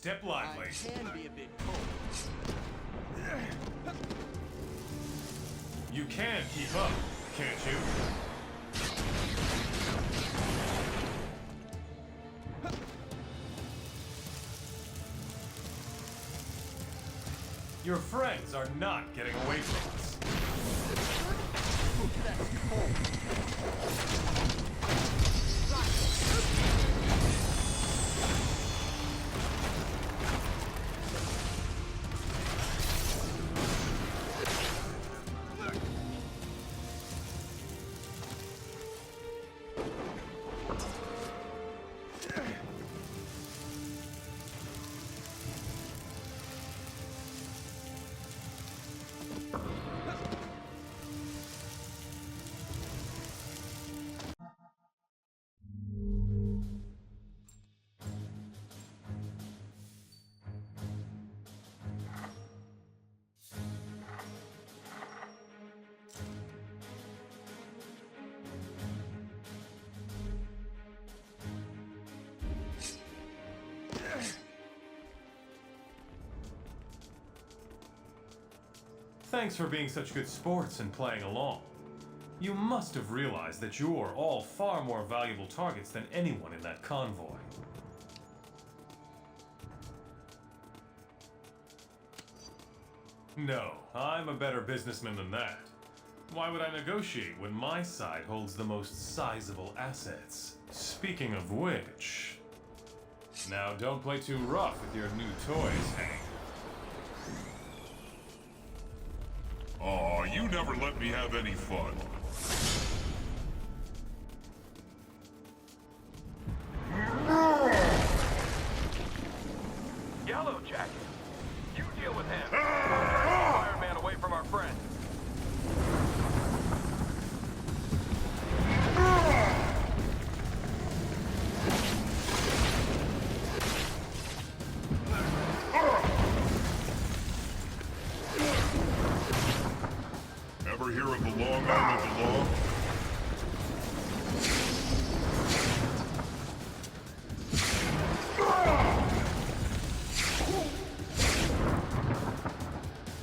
Step lively. I can be a bit cold. You can keep up, can't you? Your friends are not getting away from us. That's cold. Thanks for being such good sports and playing along. You must have realized that you're all far more valuable targets than anyone in that convoy. No, I'm a better businessman than that. Why would I negotiate when my side holds the most sizable assets? Speaking of which... Now don't play too rough with your new toys, Hank. Aw, you never let me have any fun. Yellow Jacket, you deal with him. Iron Man away from our friend. Ever hear of the long arm of the law?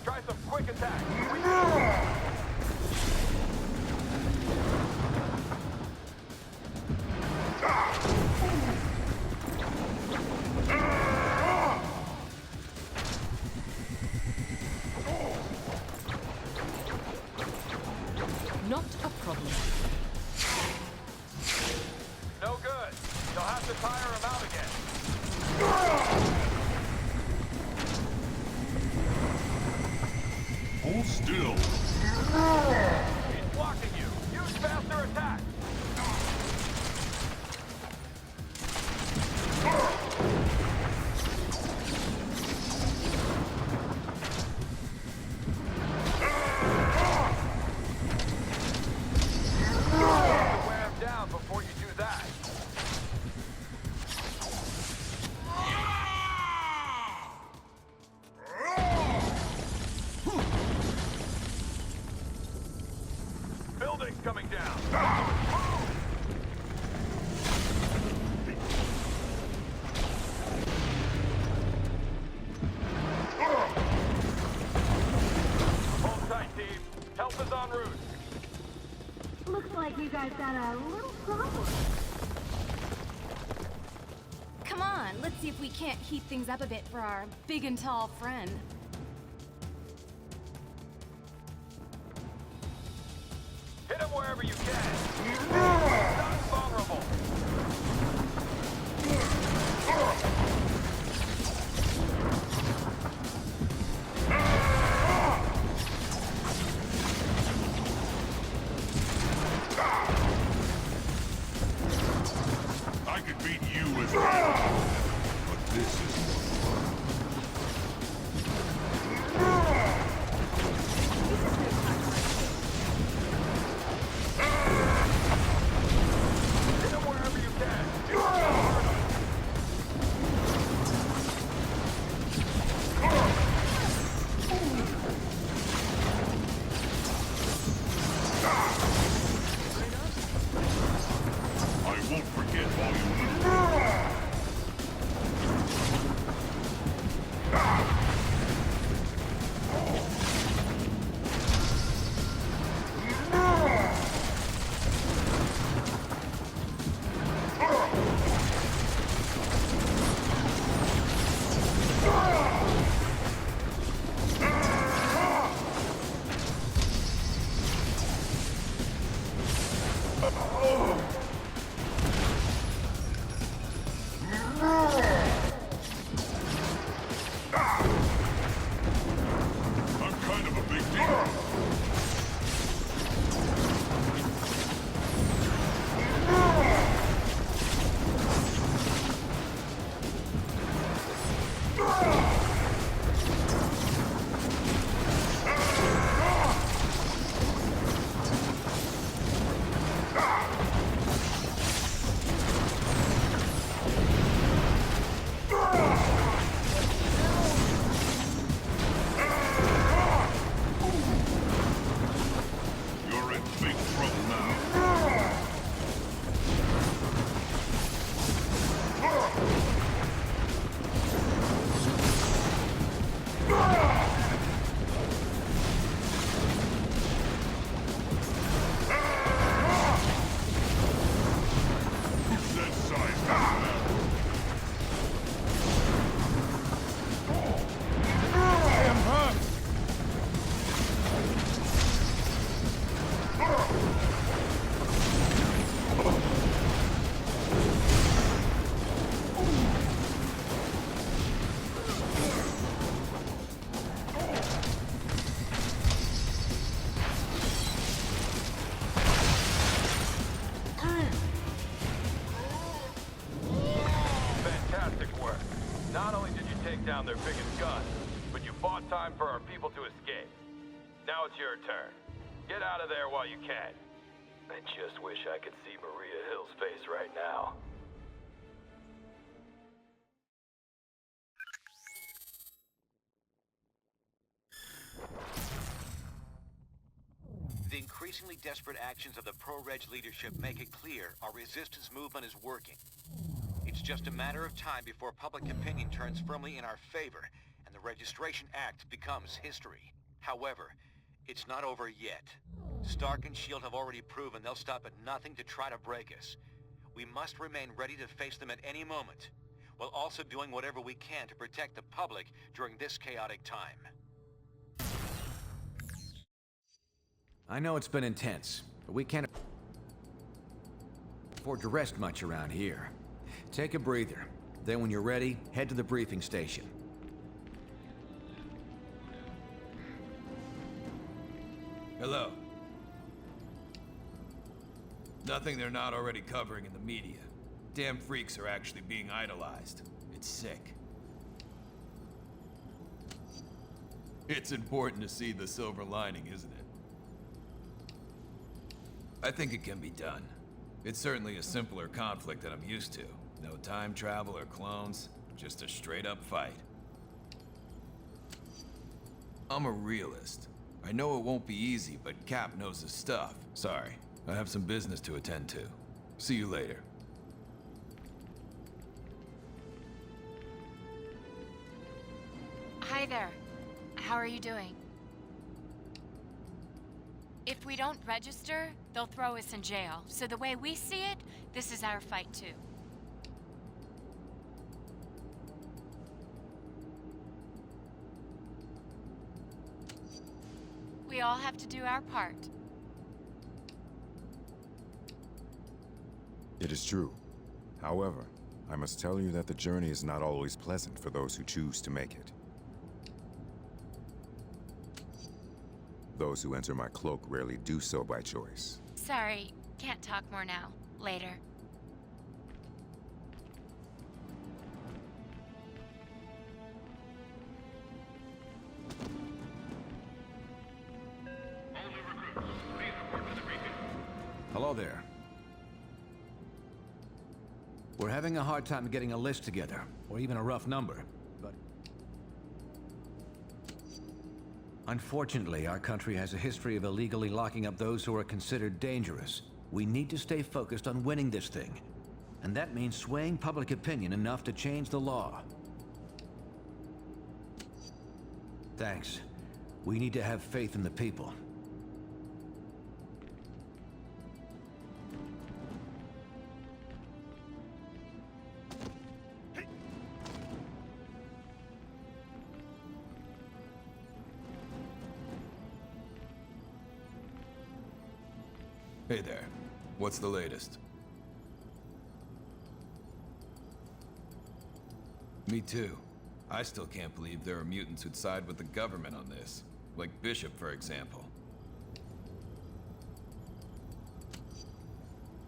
Try some quick attack. Not a problem. No good. You'll have to tire him out again. Hold still. He's blocking you. Use faster attack. Wear him down before you do that. Building coming down. Hold tight, team. Help is en route. Looks like you guys got a little problem. Come on, let's see if we can't heat things up a bit for our big and tall friend. Hit him wherever you can. Not vulnerable. I could beat you as well. But this is... Hit him wherever you can. I won't forget all you little... down their biggest gun, but you bought time for our people to escape. Now it's your turn. Get out of there while you can. I just wish I could see Maria Hill's face right now. The increasingly desperate actions of the pro-Reg leadership make it clear our resistance movement is working. It's just a matter of time before public opinion turns firmly in our favor and the Registration Act becomes history. However, it's not over yet. Stark and S.H.I.E.L.D. have already proven they'll stop at nothing to try to break us. We must remain ready to face them at any moment, while also doing whatever we can to protect the public during this chaotic time. I know it's been intense, but we can't afford to rest much around here. Take a breather. Then when you're ready, head to the briefing station. Hello. Nothing they're not already covering in the media. Damn freaks are actually being idolized. It's sick. It's important to see the silver lining, isn't it? I think it can be done. It's certainly a simpler conflict than I'm used to. No time travel or clones, just a straight-up fight. I'm a realist. I know it won't be easy, but Cap knows his stuff. Sorry, I have some business to attend to. See you later. Hi there. How are you doing? If we don't register, they'll throw us in jail. So the way we see it, this is our fight too. We all have to do our part. It is true. However, I must tell you that the journey is not always pleasant for those who choose to make it. Those who enter my cloak rarely do so by choice. Sorry, can't talk more now. Later. Hello there. We're having a hard time getting a list together, or even a rough number, but... Unfortunately, our country has a history of illegally locking up those who are considered dangerous. We need to stay focused on winning this thing. And that means swaying public opinion enough to change the law. Thanks. We need to have faith in the people. Hey there. What's the latest? Me too. I still can't believe there are mutants who'd side with the government on this. Like Bishop, for example.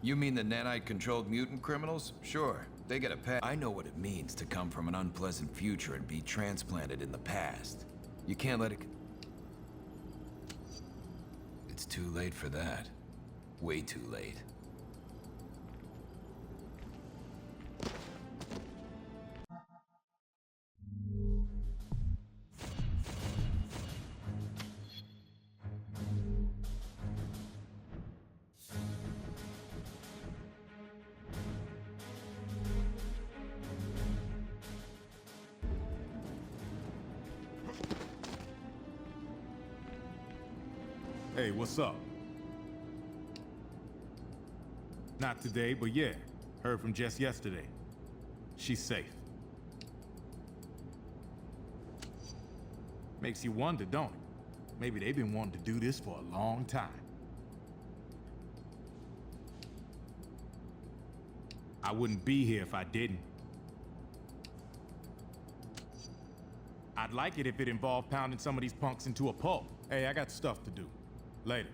You mean the nanite-controlled mutant criminals? Sure, they get a pass. I know what it means to come from an unpleasant future and be transplanted in the past. You can't let it... It's too late for that. Way too late. Hey, what's up? Not today, but yeah. Heard from Jess yesterday. She's safe. Makes you wonder, don't it? Maybe they've been wanting to do this for a long time. I wouldn't be here if I didn't. I'd like it if it involved pounding some of these punks into a pulp. Hey, I got stuff to do. Later.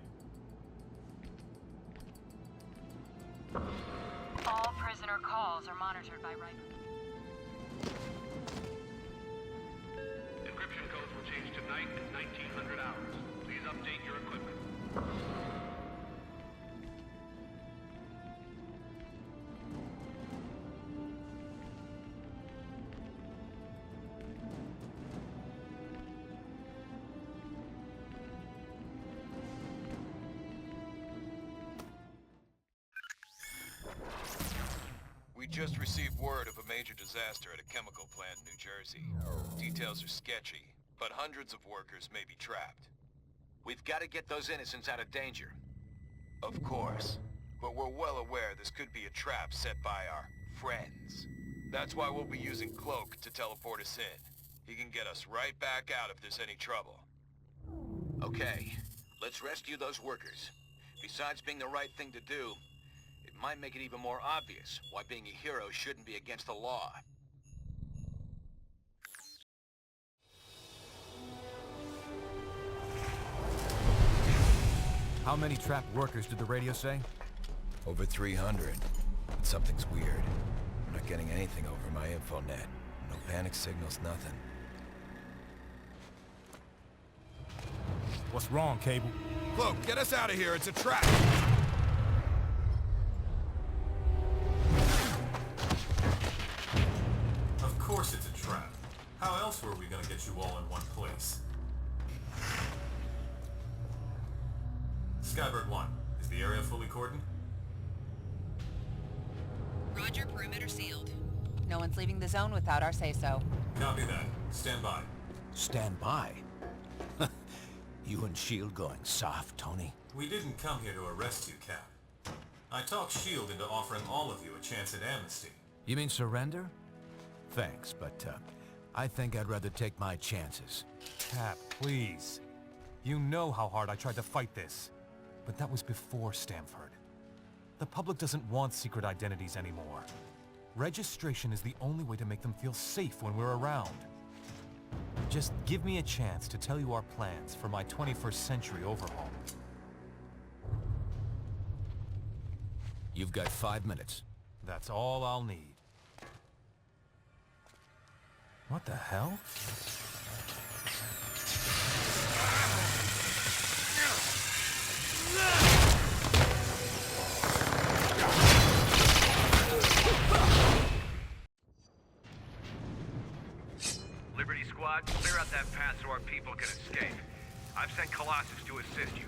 All prisoner calls are monitored by Riker. Encryption codes will change tonight at 1900 hours. Please update your equipment. We just received word of a major disaster at a chemical plant in New Jersey. Details are sketchy, but hundreds of workers may be trapped. We've got to get those innocents out of danger. Of course, but we're well aware this could be a trap set by our friends. That's why we'll be using Cloak to teleport us in. He can get us right back out if there's any trouble. Okay, let's rescue those workers. Besides being the right thing to do, it might make it even more obvious why being a hero shouldn't be against the law. How many trapped workers did the radio say? Over 300. But something's weird. I'm not getting anything over my infonet. No panic signals, nothing. What's wrong, Cable? Cloak, get us out of here! It's a trap! Of course it's a trap. How else were we gonna get you all in one place? Skybird 1, is the area fully cordoned? Roger, perimeter sealed. No one's leaving the zone without our say-so. Copy that. Stand by. Stand by? You and S.H.I.E.L.D. going soft, Tony? We didn't come here to arrest you, Cap. I talked S.H.I.E.L.D. into offering all of you a chance at amnesty. You mean surrender? Thanks, but I think I'd rather take my chances. Cap, please. You know how hard I tried to fight this. But that was before Stanford. The public doesn't want secret identities anymore. Registration is the only way to make them feel safe when we're around. Just give me a chance to tell you our plans for my 21st century overhaul. You've got 5 minutes. That's all I'll need. What the hell? Liberty Squad, clear out that path so our people can escape. I've sent Colossus to assist you.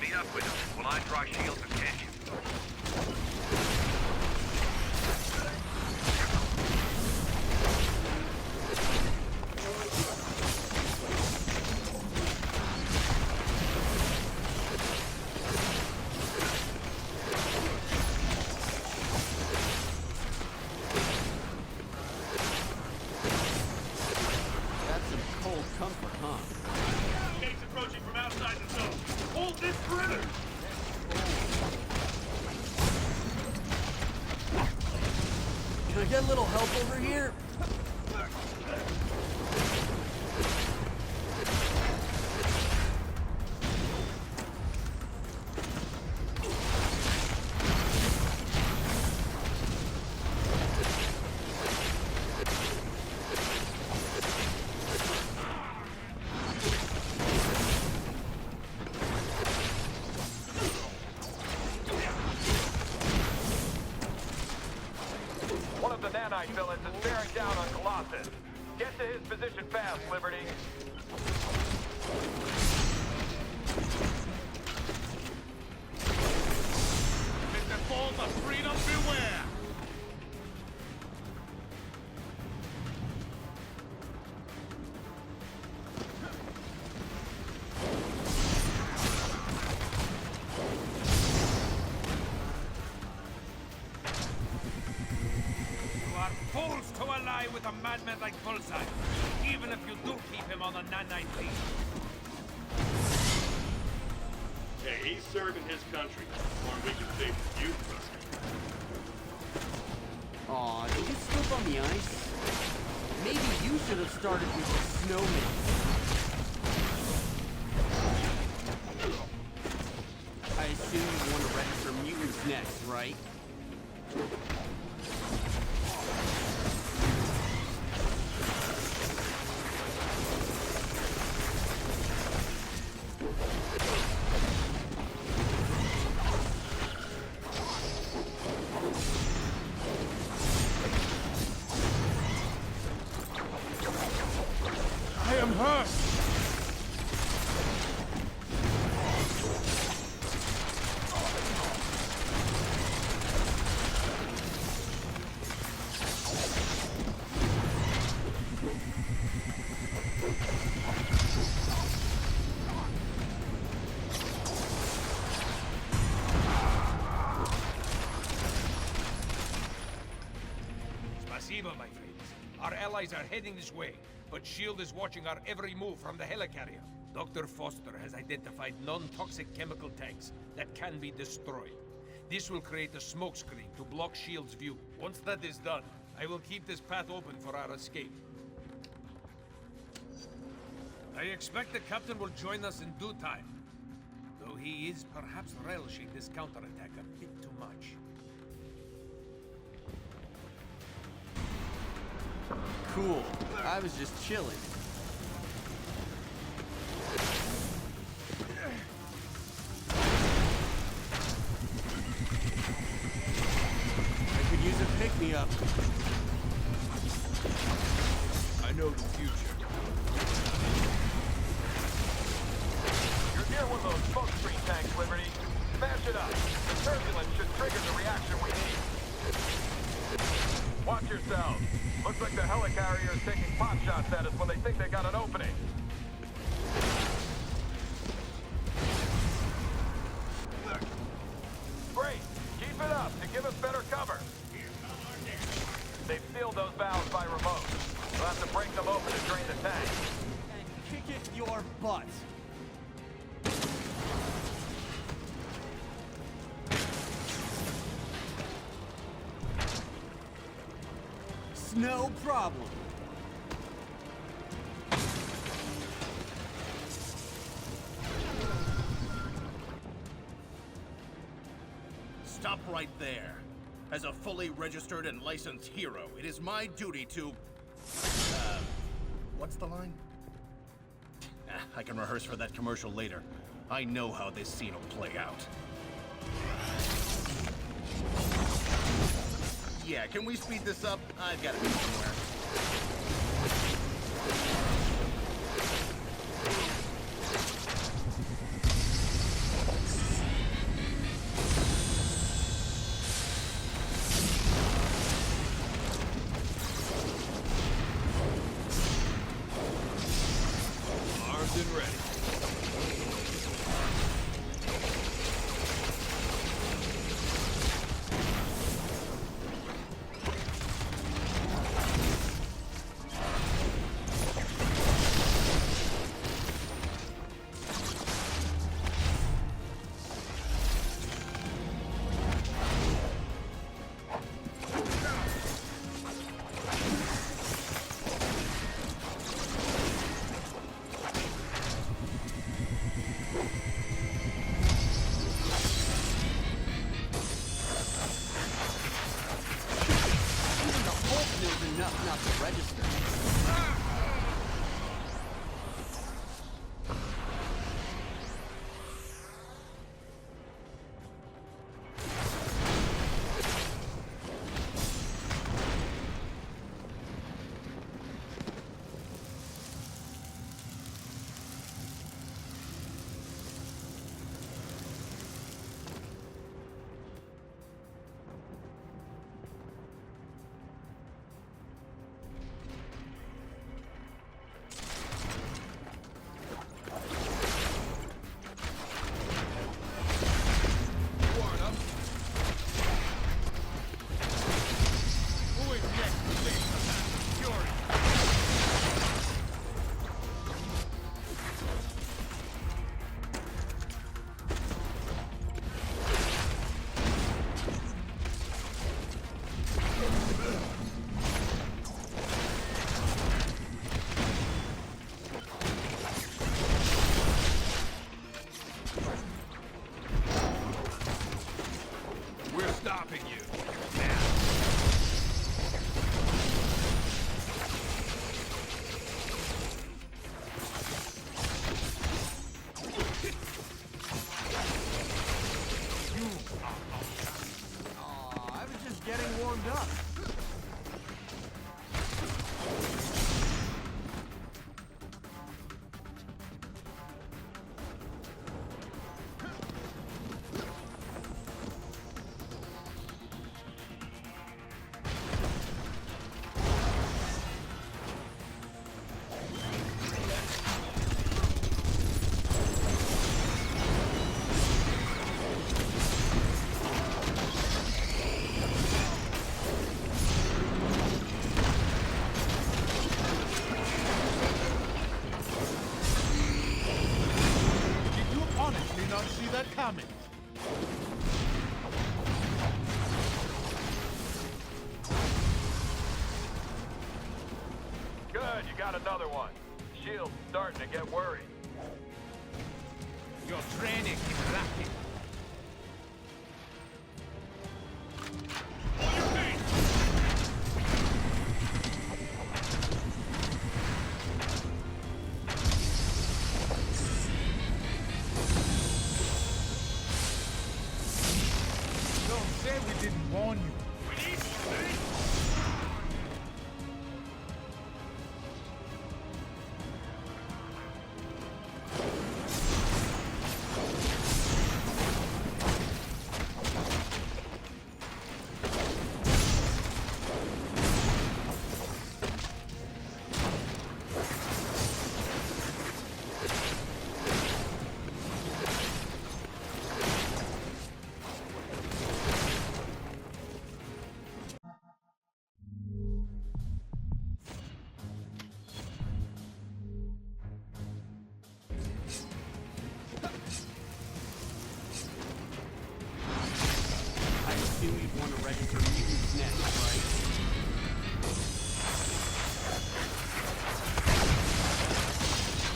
Meet up with him while I draw S.H.I.E.L.D.'s attention. Can I get a little help over here? Villains is bearing down on Colossus. Get to his position fast, Liberty. Mr. Falls of freedom, beware! Fools to ally with a madman like Bullseye, even if you do keep him on the nanite lead. Hey, he's serving his country. Or we can save you, trust me. Aw, did you slip on the ice? Maybe you should have started with the snowman. I assume you want to register mutants next, right? Siva, my friends. Our allies are heading this way, but S.H.I.E.L.D. is watching our every move from the helicarrier. Dr. Foster has identified non-toxic chemical tanks that can be destroyed. This will create a smokescreen to block S.H.I.E.L.D.'s view. Once that is done, I will keep this path open for our escape. I expect the captain will join us in due time, though he is perhaps relishing this counterattack a bit too much. Cool. I was just chilling. I could use a pick-me-up. I know the future. You're near one of those smoke screen tanks, Liberty. Smash it up. The turbulence should trigger the reaction we need. Watch yourselves. Looks like the helicarrier is taking pot shots at us when they think they got an opening. Great. Keep it up to give us better cover. They've sealed those valves by remote. We'll have to break them open to drain the tank. And kick it your butt. No problem. Stop right there. As a fully registered and licensed hero, it is my duty to... what's the line? I can rehearse for that commercial later. I know how this scene will play out. Yeah, can we speed this up? I've got to be somewhere. Armed and ready. Enough not to register. Stopping you. I was just getting warmed up. got another one. Shield's starting to get worried. Your training is lacking. Don't say we didn't warn you. We need more men. I assume you'd want to register mutants next, right?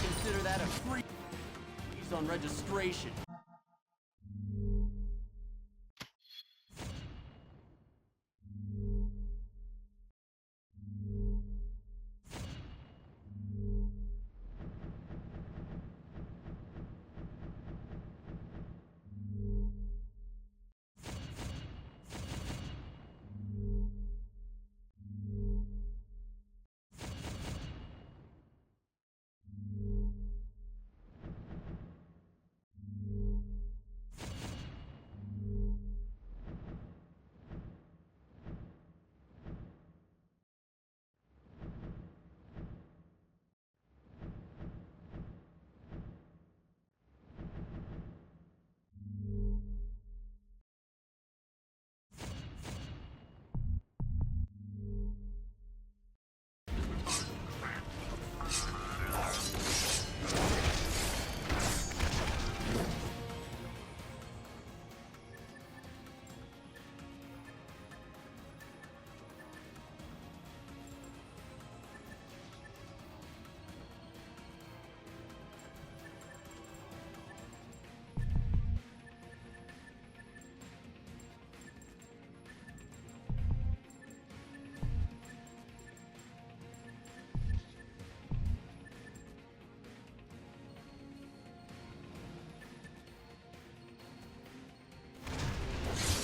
Consider that a free freeze on registration.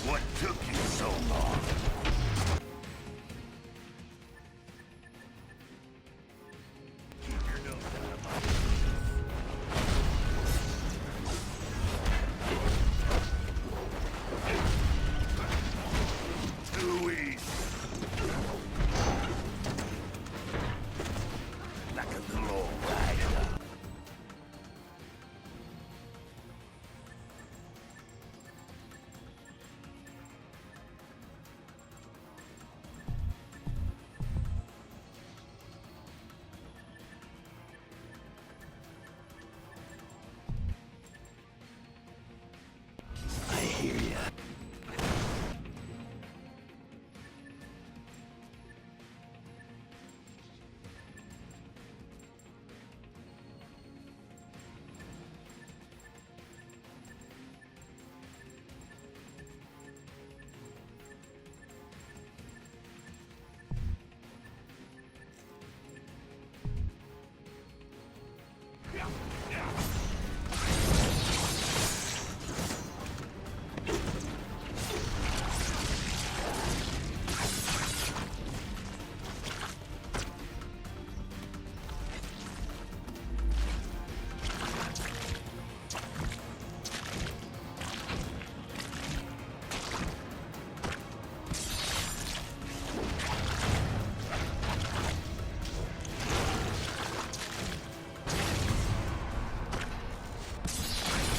What took you so long? Keep your nose out of my business. Too easy. Like a little old rider. I hear ya.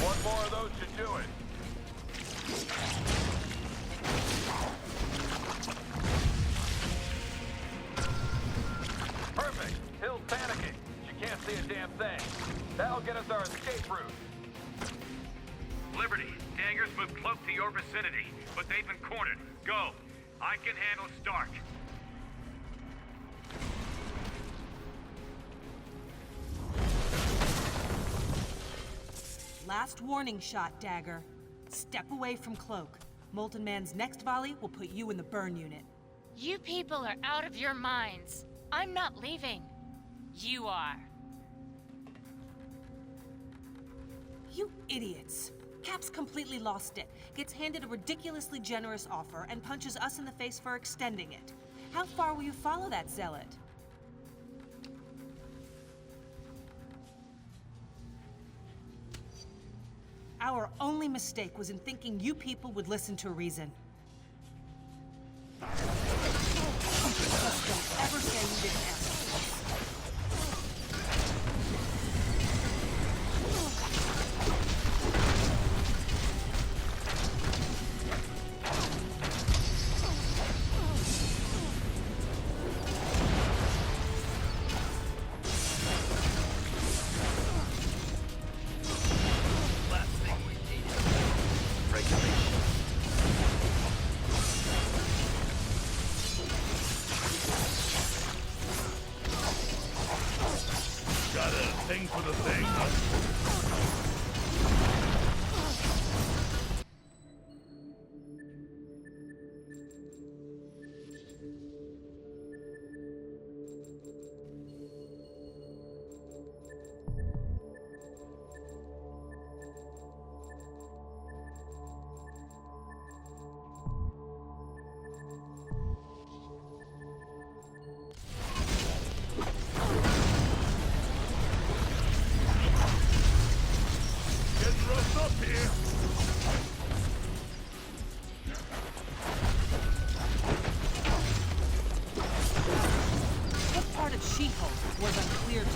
One more of those should do it. Perfect. Hill's panicking. She can't see a damn thing. That'll get us our escape route. Liberty, Dangers moved Cloak to your vicinity, but they've been cornered. Go. I can handle Stark. last warning shot, Dagger. Step away from Cloak. Molten Man's next volley will put you in the burn unit. You people are out of your minds. I'm not leaving. You are. You idiots. Cap's completely lost it, gets handed a ridiculously generous offer, and punches us in the face for extending it. How far will you follow that zealot? Our only mistake was in thinking you people would listen to reason. Just don't ever say you didn't ask for this. Thing for the thing. What part of She-Hulk was unclear to me?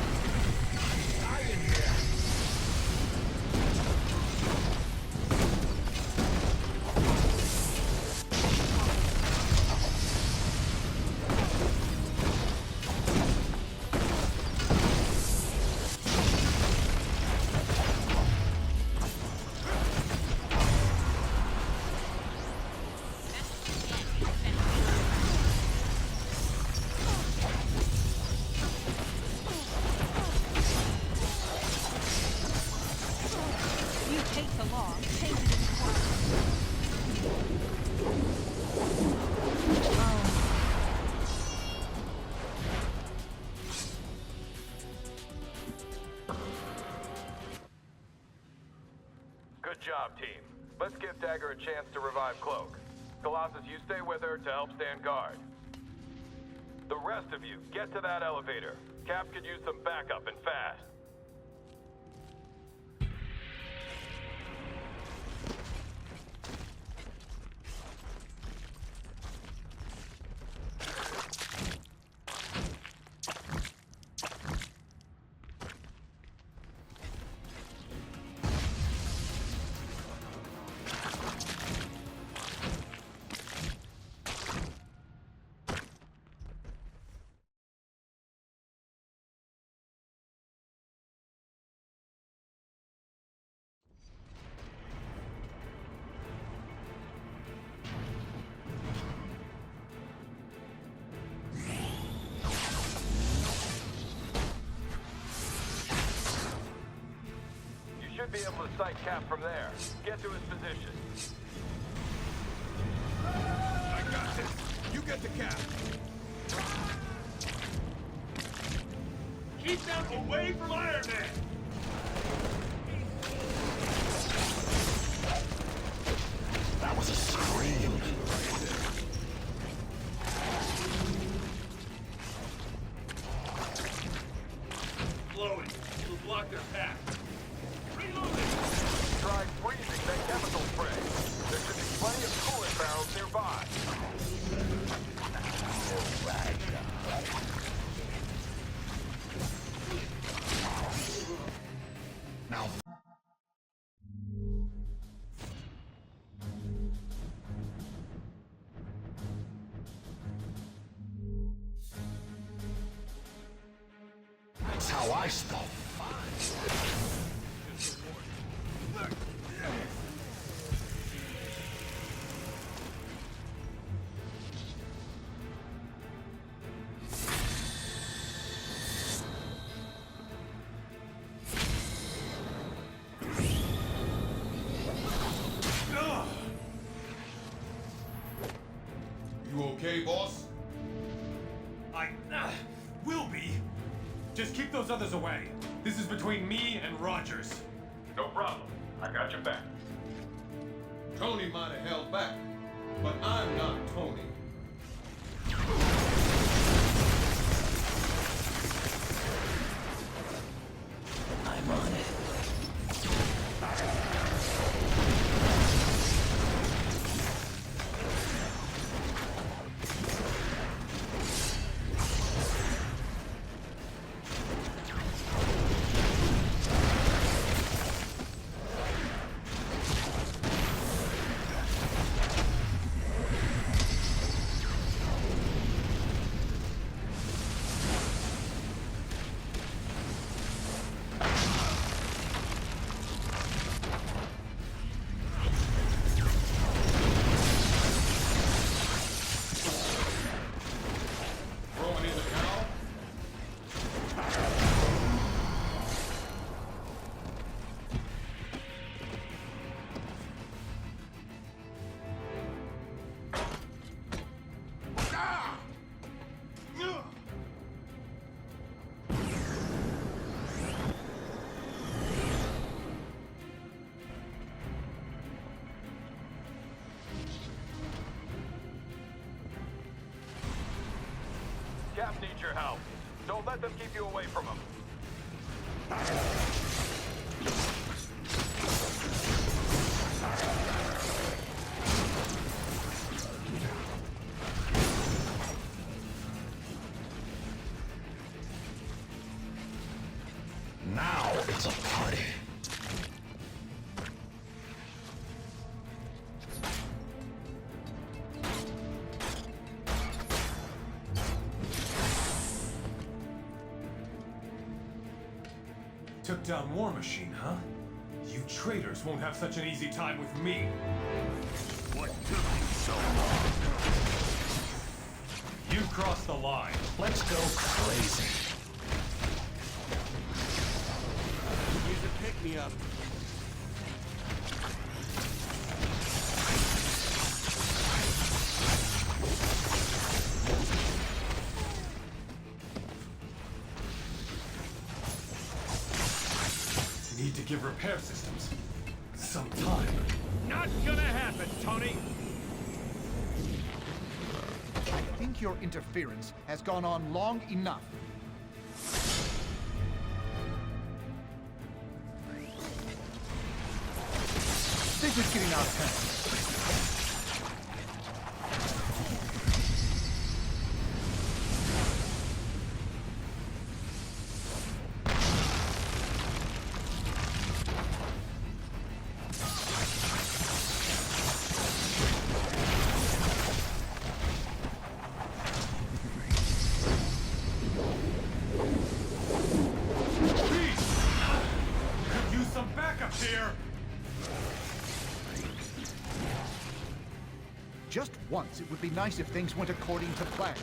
Good job, team. Let's give Dagger a chance to revive Cloak. Colossus, you stay with her to help stand guard. The rest of you, get to that elevator. Cap could use some backup and fast. Should be able to sight Cap from there. Get to his position. I got this. You get the Cap. Keep them away from Iron Man! That was a scream. Floating. It'll block their path. Try freezing that chemical spray. There should be plenty of coolant barrels nearby. Now. That's how I spell fine. boss. I will be. Just keep those others away. This is between me and Rogers. No problem. I got your back. Tony might have held back, but I'm not Tony. I'm on it. Cap needs your help. Don't let them keep you away from him. Now it's a party. Took down War Machine, huh? You traitors won't have such an easy time with me. What took you so long? You crossed the line. Let's go crazy. Use a pick-me-up. Need to give repair systems some time. Not gonna happen, Tony! I think your interference has gone on long enough. This is getting out of hand. Here. Just once, it would be nice if things went according to plan.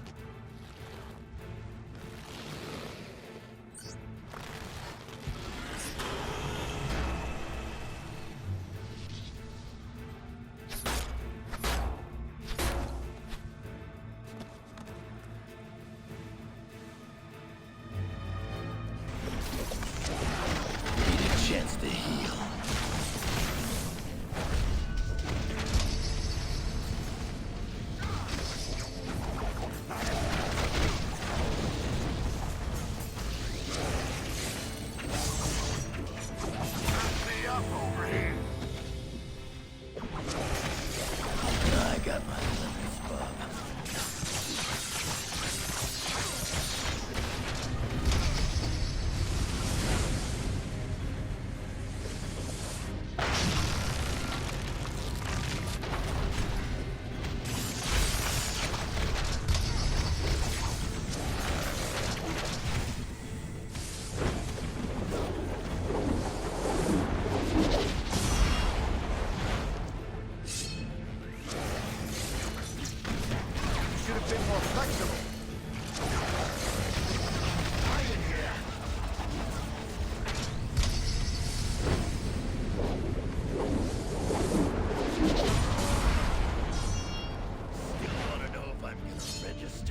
Need a chance to heal.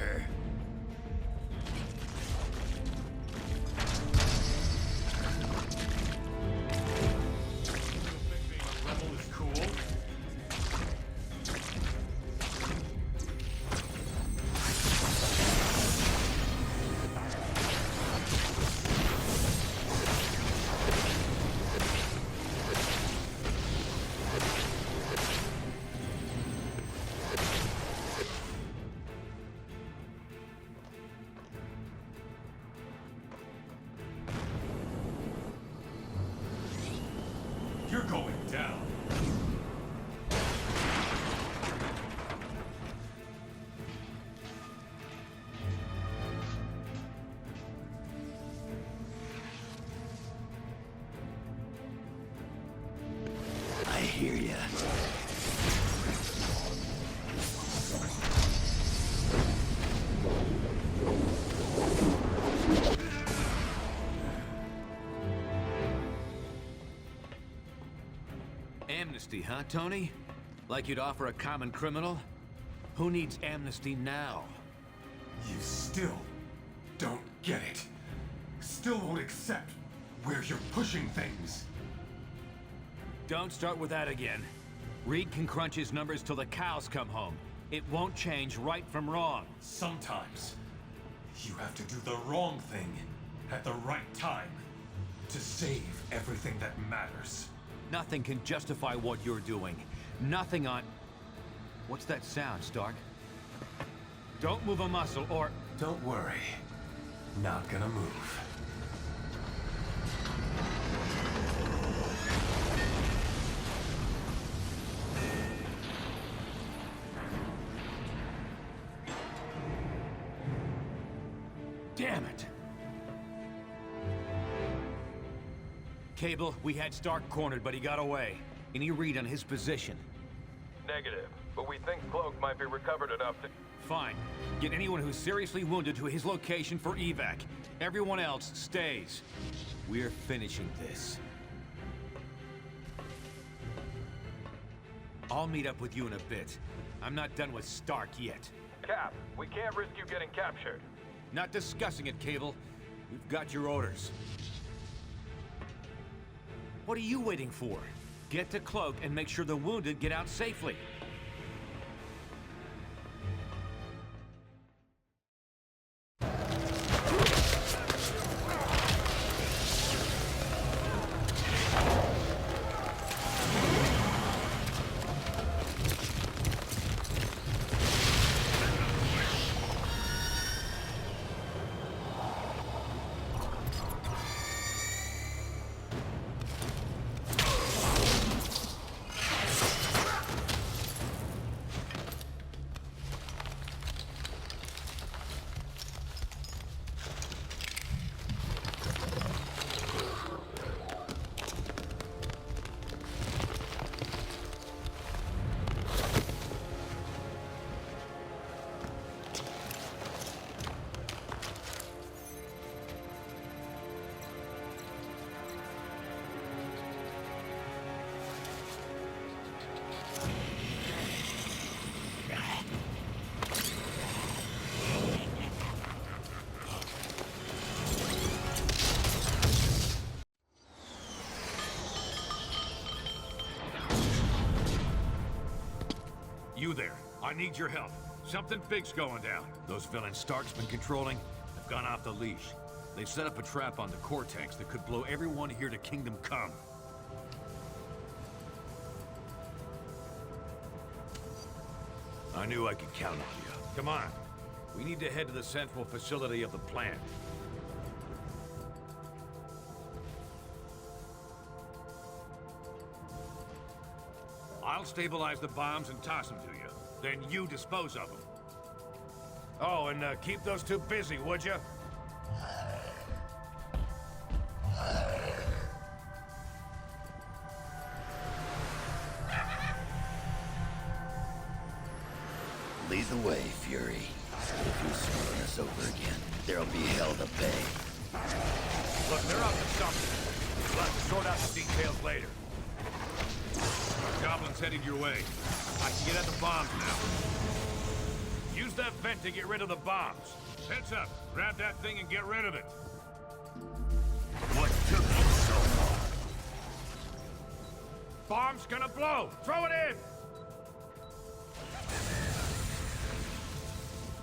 Master. Rebel is cool. You're going down. I hear ya. Amnesty, huh, Tony? Like you'd offer a common criminal? Who needs amnesty now? You still don't get it. Still won't accept where you're pushing things. Don't start with that again. Reed can crunch his numbers till the cows come home. It won't change right from wrong. Sometimes you have to do the wrong thing at the right time to save everything that matters. Nothing can justify what you're doing. Nothing on... What's that sound, Stark? Don't move a muscle or... Don't worry. Not gonna move. Damn it! Cable, we had Stark cornered, but he got away. Any read on his position? Negative, but we think Cloak might be recovered enough to... Fine. Get anyone who's seriously wounded to his location for evac. Everyone else stays. We're finishing this. I'll meet up with you in a bit. I'm not done with Stark yet. Cap, we can't risk you getting captured. Not discussing it, Cable. We've got your orders. What are you waiting for? Get to Cloak and make sure the wounded get out safely. You there. I need your help. Something big's going down. Those villains Stark's been controlling have gone off the leash. They've set up a trap on the Cortex that could blow everyone here to Kingdom Come. I knew I could count on you. Come on. We need to head to the central facility of the plant. I'll stabilize the bombs and toss them to you. Then you dispose of them. Oh, and keep those two busy, would you? Lead the way, Fury. If you screw us over again, there'll be hell to pay. Look, they're up to something. We'll have to sort out the details later. Goblin's headed your way. I can get at the bombs now. Use that vent to get rid of the bombs. Heads up. Grab that thing and get rid of it. What took you so long? Bomb's gonna blow! Throw it in!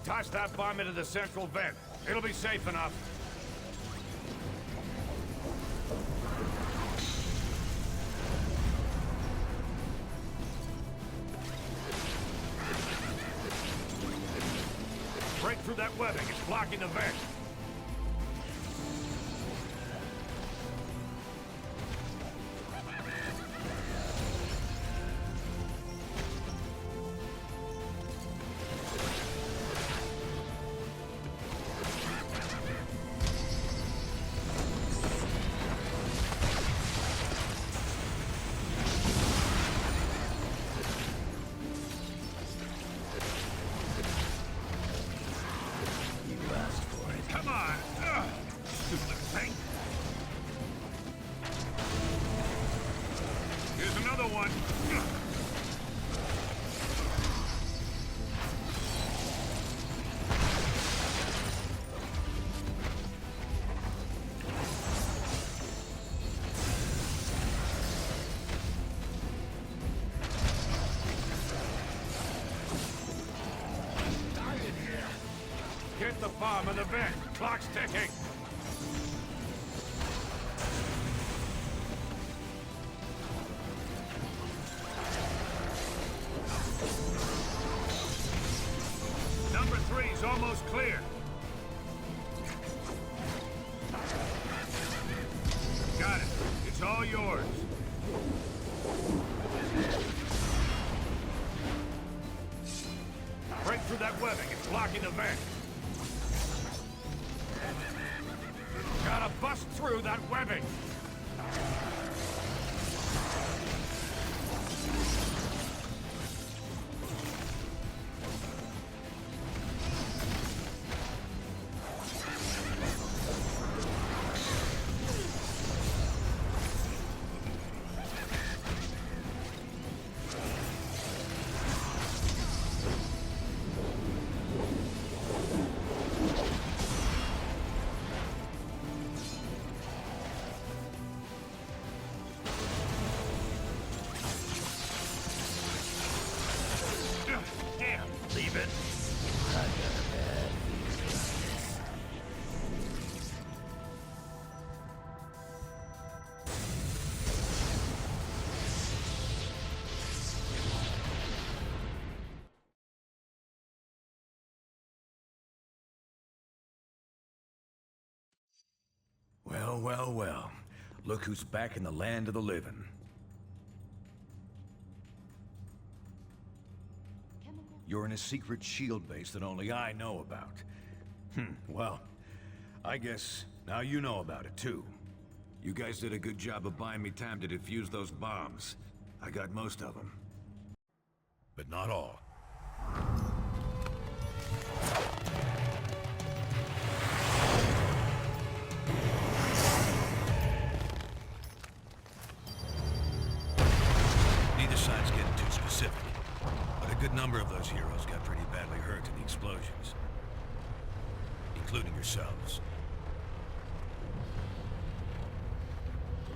Toss that bomb into the central vent. It'll be safe enough. Break through that webbing. It's blocking the vent. Hit the bomb in the vent. Clock's ticking. Number 3's almost clear. Got it. It's all yours. Break through that webbing. It's blocking the vent. Gotta bust through that webbing! Leave it. Well, well, well. Look who's back in the land of the living. You're in a secret shield base that only I know about. Well, I guess now you know about it too. You guys did a good job of buying me time to defuse those bombs. I got most of them. But not all. Neither side's getting too specific. But a good number of those heroes got pretty badly hurt in the explosions. Including yourselves.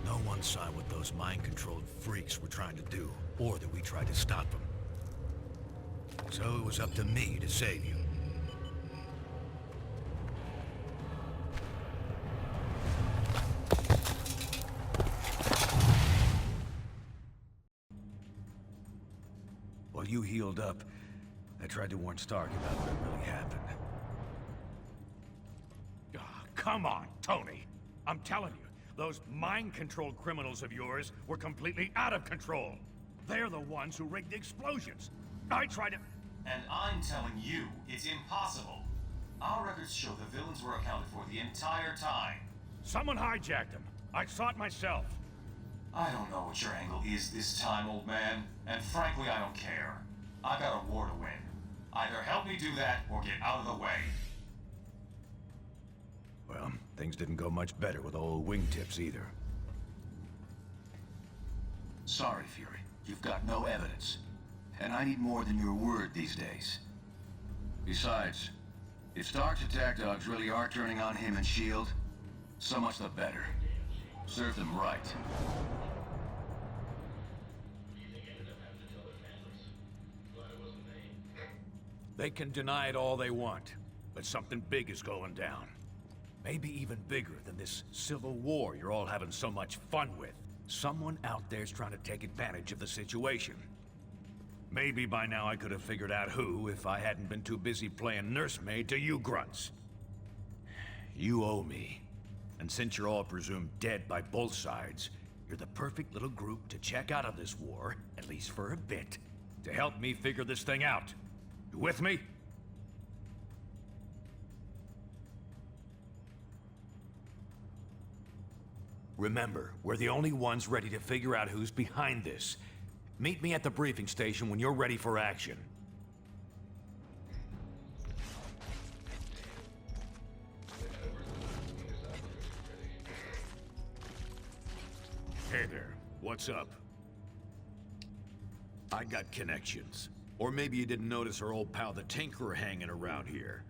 No one saw what those mind-controlled freaks were trying to do, or that we tried to stop them. So it was up to me to save you. While you healed up, I tried to warn Stark about what really happened. Come on, Tony. I'm telling you, those mind-controlled criminals of yours were completely out of control. They're the ones who rigged the explosions. I tried to... And I'm telling you, it's impossible. Our records show the villains were accounted for the entire time. Someone hijacked them. I saw it myself. I don't know what your angle is this time, old man. And frankly, I don't care. I got a war to win. Either help me do that, or get out of the way. Well, things didn't go much better with old wingtips either. Sorry, Fury. You've got no evidence. And I need more than your word these days. Besides, if Stark's attack dogs really are turning on him and S.H.I.E.L.D., so much the better. Serve them right. They can deny it all they want, but something big is going down. Maybe even bigger than this civil war you're all having so much fun with. Someone out there's trying to take advantage of the situation. Maybe by now I could have figured out who if I hadn't been too busy playing nursemaid to you grunts. You owe me. And since you're all presumed dead by both sides, you're the perfect little group to check out of this war, at least for a bit, to help me figure this thing out. You with me? Remember, we're the only ones ready to figure out who's behind this. Meet me at the briefing station when you're ready for action. Hey there, what's up? I got connections. Or maybe you didn't notice our old pal the Tinkerer hanging around here.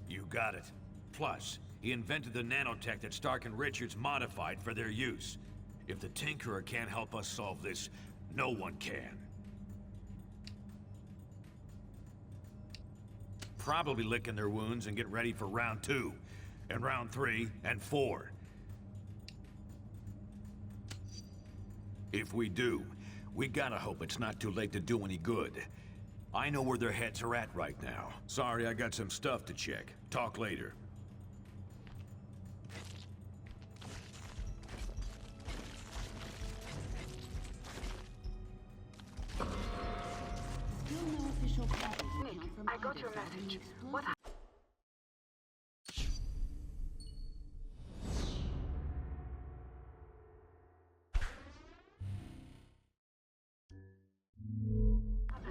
You got it. Plus, he invented the nanotech that Stark and Richards modified for their use. If the Tinkerer can't help us solve this, no one can. Probably licking their wounds and get ready for round 2, and round 3, and 4. If we do, we gotta hope it's not too late to do any good. I know where their heads are at right now. Sorry, I got some stuff to check. Talk later. Still no official copies account from I got your message. What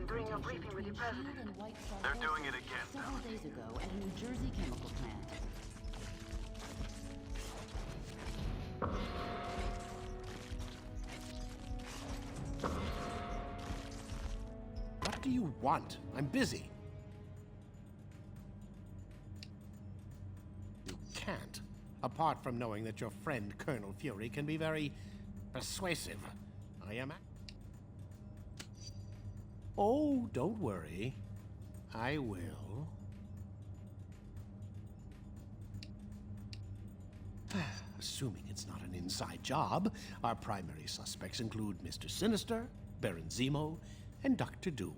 during your briefing with the president? They're doing it again. Several days ago at a New Jersey chemical plant. What do you want? I'm busy. You can't. Apart from knowing that your friend Colonel Fury can be very persuasive. I am... Oh, don't worry. I will. Assuming it's not an inside job, our primary suspects include Mr. Sinister, Baron Zemo, and Dr. Doom.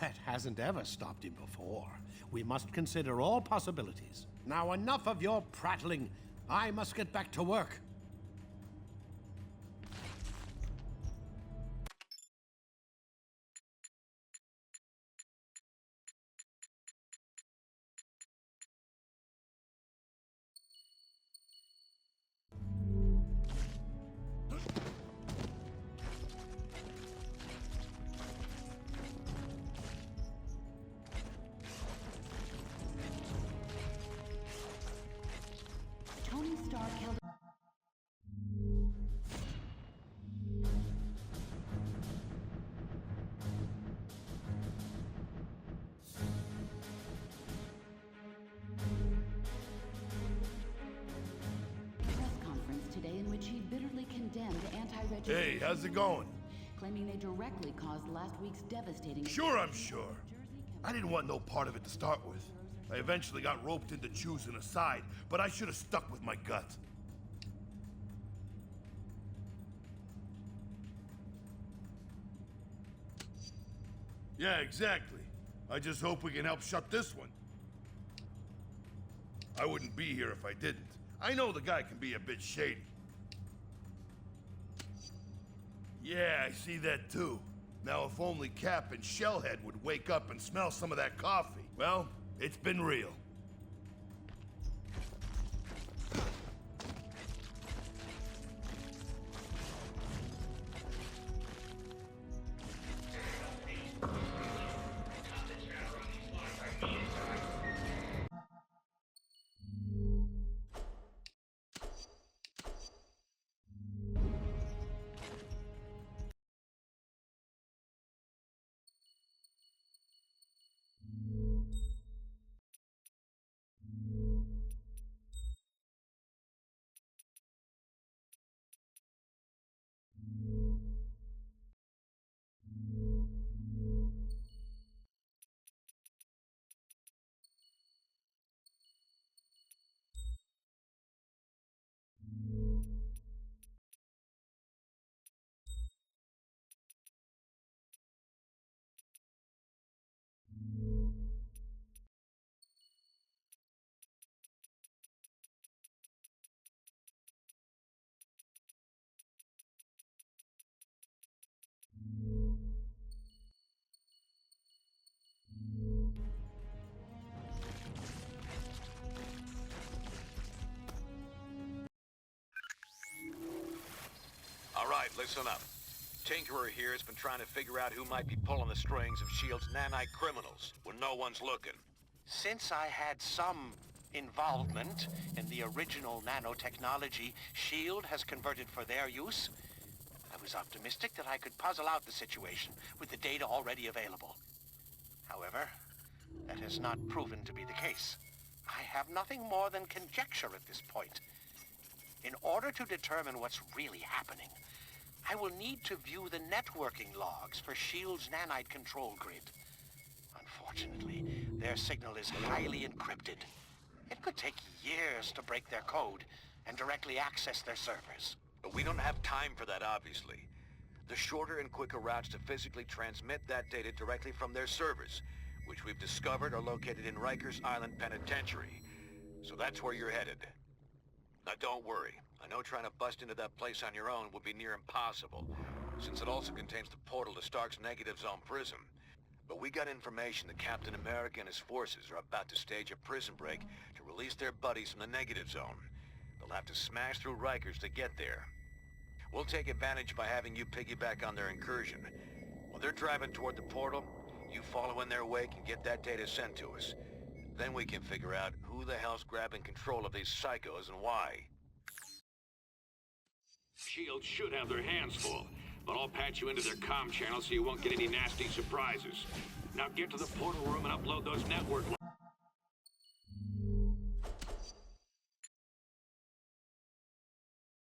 That hasn't ever stopped him before. We must consider all possibilities. Now enough of your prattling. I must get back to work. Tony Stark held... press conference today in which he bitterly condemned anti-registration... Hey, how's it going? ...claiming they directly caused last week's devastating... Sure, I'm sure. I didn't want no part of it to start with. I eventually got roped into choosing a side, but I should have stuck with my gut. Yeah, exactly. I just hope we can help shut this one. I wouldn't be here if I didn't. I know the guy can be a bit shady. Yeah, I see that too. Now, if only Cap and Shellhead would wake up and smell some of that coffee. Well, it's been real. listen up. Tinkerer here has been trying to figure out who might be pulling the strings of S.H.I.E.L.D.'s nanite criminals when no one's looking. Since I had some involvement in the original nanotechnology S.H.I.E.L.D. has converted for their use, I was optimistic that I could puzzle out the situation with the data already available. However, that has not proven to be the case. I have nothing more than conjecture at this point. In order to determine what's really happening, I will need to view the networking logs for S.H.I.E.L.D.'s nanite control grid. Unfortunately, their signal is highly encrypted. It could take years to break their code and directly access their servers. But we don't have time for that, obviously. The shorter and quicker routes to physically transmit that data directly from their servers, which we've discovered are located in Rikers Island Penitentiary. So that's where you're headed. Now don't worry. I know trying to bust into that place on your own would be near impossible, since it also contains the portal to Stark's Negative Zone prison. But we got information that Captain America and his forces are about to stage a prison break to release their buddies from the Negative Zone. They'll have to smash through Rikers to get there. We'll take advantage by having you piggyback on their incursion. While they're driving toward the portal, you follow in their wake and get that data sent to us. Then we can figure out who the hell's grabbing control of these psychos and why. S.H.I.E.L.D. should have their hands full, but I'll patch you into their comm channel so you won't get any nasty surprises. Now get to the portal room and upload those network